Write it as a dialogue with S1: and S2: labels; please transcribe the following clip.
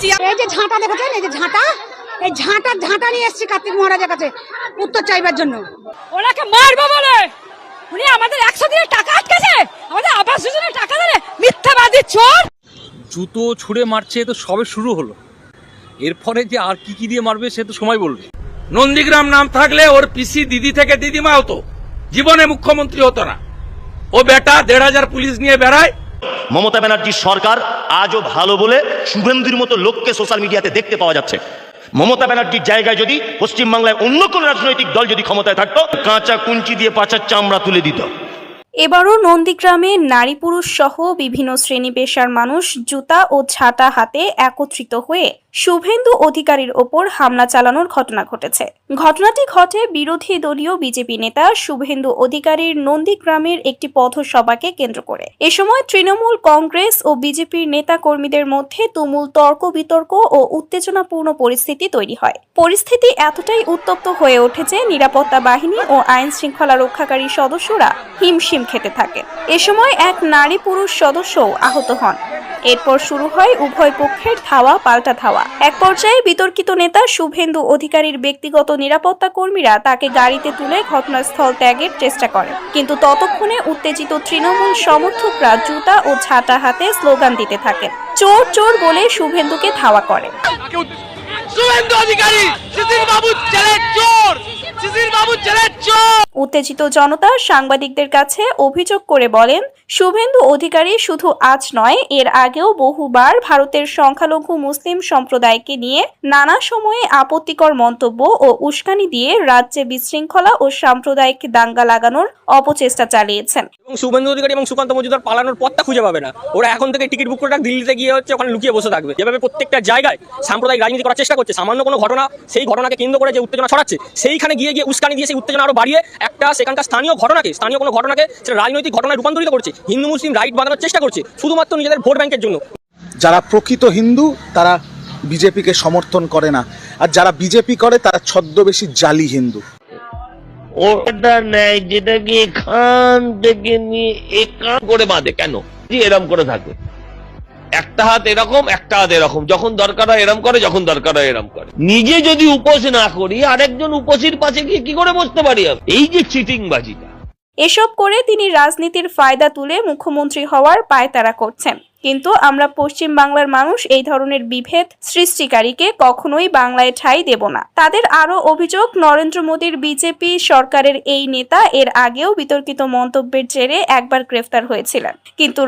S1: দিয়েছি।
S2: এই যে ঝাঁটা দেখেছেন, এই যে ঝাঁটা, এই ঝাঁটা নিয়ে এসেছি কার্তিক মহারাজের কাছে উত্তর চাইবার জন্য।
S1: ওনাকে মারবো বলে উনি আমাদের 100 দিনের টাকা আটকেছে, আমাদের আবাস যোজনার টাকা দেবে, মিথ্যাবাদী চোর।
S3: জুতো ছুঁড়ে মারছে, তো সবে শুরু হলো, এরপরে যে আর কি দিয়ে মারবে সে তো সময় বলবে।
S4: নন্দীগ্রাম নাম থাকলে ওর পিসি দিদি থেকে দিদিমা হতো, জীবনে মুখ্যমন্ত্রী হতো না। ও বেটা 1,500 পুলিশ নিয়ে বেড়ায়।
S5: মমতা ব্যানার্জির সরকার আজও ভালো বলে শুভেন্দুর মতো লোককে সোশ্যাল মিডিয়াতে দেখতে পাওয়া যাচ্ছে। মমতা ব্যানার্জির জায়গায় যদি পশ্চিমবাংলায় অন্য কোন রাজনৈতিক দল যদি ক্ষমতায় থাকতো, কাঁচা কুঞ্চি দিয়ে পাচার চামড়া তুলে দিত।
S6: এবারও নন্দীগ্রামে নারী পুরুষ সহ বিভিন্ন শ্রেণী পেশার মানুষ জুতা ও ঝাঁটা হাতে একত্রিত হয়ে শুভেন্দু অধিকারীর ওপর হামলা চালানোর ঘটনা ঘটেছে। ঘটনাটি ঘটে বিরোধী দলীয় বিজেপি নেতা শুভেন্দু অধিকারীর নন্দীগ্রামের একটি পথসভাকে কেন্দ্র করে। এ সময় তৃণমূল, কংগ্রেস ও বিজেপির নেতা কর্মীদের মধ্যে তুমুল তর্ক বিতর্ক ও উত্তেজনাপূর্ণ পরিস্থিতি তৈরি হয়। পরিস্থিতি এতটাই উত্তপ্ত হয়ে ওঠে যে নিরাপত্তা বাহিনী ও আইন শৃঙ্খলা রক্ষাকারী সদস্যরা হিমশিম খেতে থাকেন। এ সময় এক নারী পুরুষ সদস্যও আহত হন। এরপর শুরু হয় উভয় পক্ষের ধাওয়া পাল্টা ধাওয়া। এক পর্যায়ে বিতর্কিত নেতা শুভেন্দু অধিকারীর ব্যক্তিগত নিরাপত্তা কর্মীরা তাকে গাড়িতে তুলে ঘটনাস্থল ত্যাগের চেষ্টা করেন, কিন্তু ততক্ষণে উত্তেজিত তৃণমূল সমর্থকরা জুতা ও ঝাঁটা হাতে স্লোগান দিতে থাকেন। চোর চোর বলে শুভেন্দুকে ধাওয়া করে। উত্তেজিত জনতা সাংবাদিকদের কাছে অভিযোগ করে বলেন, শুভেন্দু অধিকারী শুধু আজ নয়, এর আগেও বহুবার ভারতের সংখ্যালঘু মুসলিম সম্প্রদায়কে নিয়ে নানা সময়ে আপত্তিকর মন্তব্য ও উস্কানি দিয়ে রাজ্যে বিশৃঙ্খলা ও সাম্প্রদায়িক দাঙ্গা লাগানোর অপচেষ্টা চালিয়েছেন।
S7: এবং শুভেন্দু অধিকারী এবং সুকান্ত মজুমদার পালানোর পথটা খুঁজে পাবে না। ওরা এখন থেকে টিকিট বুক করে দিল্লিতে গিয়ে হচ্ছে ওখানে লুকিয়ে বসে থাকবে। যেভাবে প্রত্যেকটা জায়গায় সাম্প্রদায়িক রাজনীতি করার চেষ্টা করছে, সামান্য কোনো ঘটনা সেই ঘটনাকে কেন্দ্র করে যে উত্তেজনা ছড়াচ্ছে, সেইখানে গিয়ে উস্কানি দিয়ে সেই উত্তেজনা আরো বাড়িয়ে একটা সেখানকার স্থানীয় কোনো ঘটনাকে সেটা রাজনৈতিক ঘটনায় রূপান্তরিত করছে, হিন্দু মুসলিম রাইট বাঁধানোর চেষ্টা করছে শুধুমাত্র নিজেদের ভোট ব্যাংকের জন্য।
S8: যারা প্রকৃত হিন্দু তারা বিজেপিকে সমর্থন করে না, আর যারা বিজেপি করে তারা ছদ্মবেশী জালি হিন্দু।
S9: ওটা নেই যেটাকে এখান থেকে নিয়ে এখান করে বাঁধে, কেন এরম করে থাকে? একটা হাত এরকম, একটা হাত এরকম, যখন দরকার হয় এরম করে, যখন দরকার হয় এরম করে। নিজে যদি উপোস না করি, আরেকজন উপোসীর পাশে গিয়ে কি করে বসতে পারি? এই যে চিটিং বাজিটা।
S6: এসব করে তিনি রাজনীতির ফায়দা তুলে মুখ্যমন্ত্রী হওয়ার পায়তারা করছেন। কিন্তু আমরা পশ্চিম বাংলার মানুষ এই ধরনের বিভেদ সৃষ্টিকারীকে কখনোই বাংলায় ঠাঁই দেব না। তাদের আরো অভিযোগ, নরেন্দ্র মোদীর বিজেপি সরকারের এই নেতা এর আগেও বিতর্কিত মন্তব্যের জেরে একবার গ্রেফতার হয়েছিলেন, কিন্তু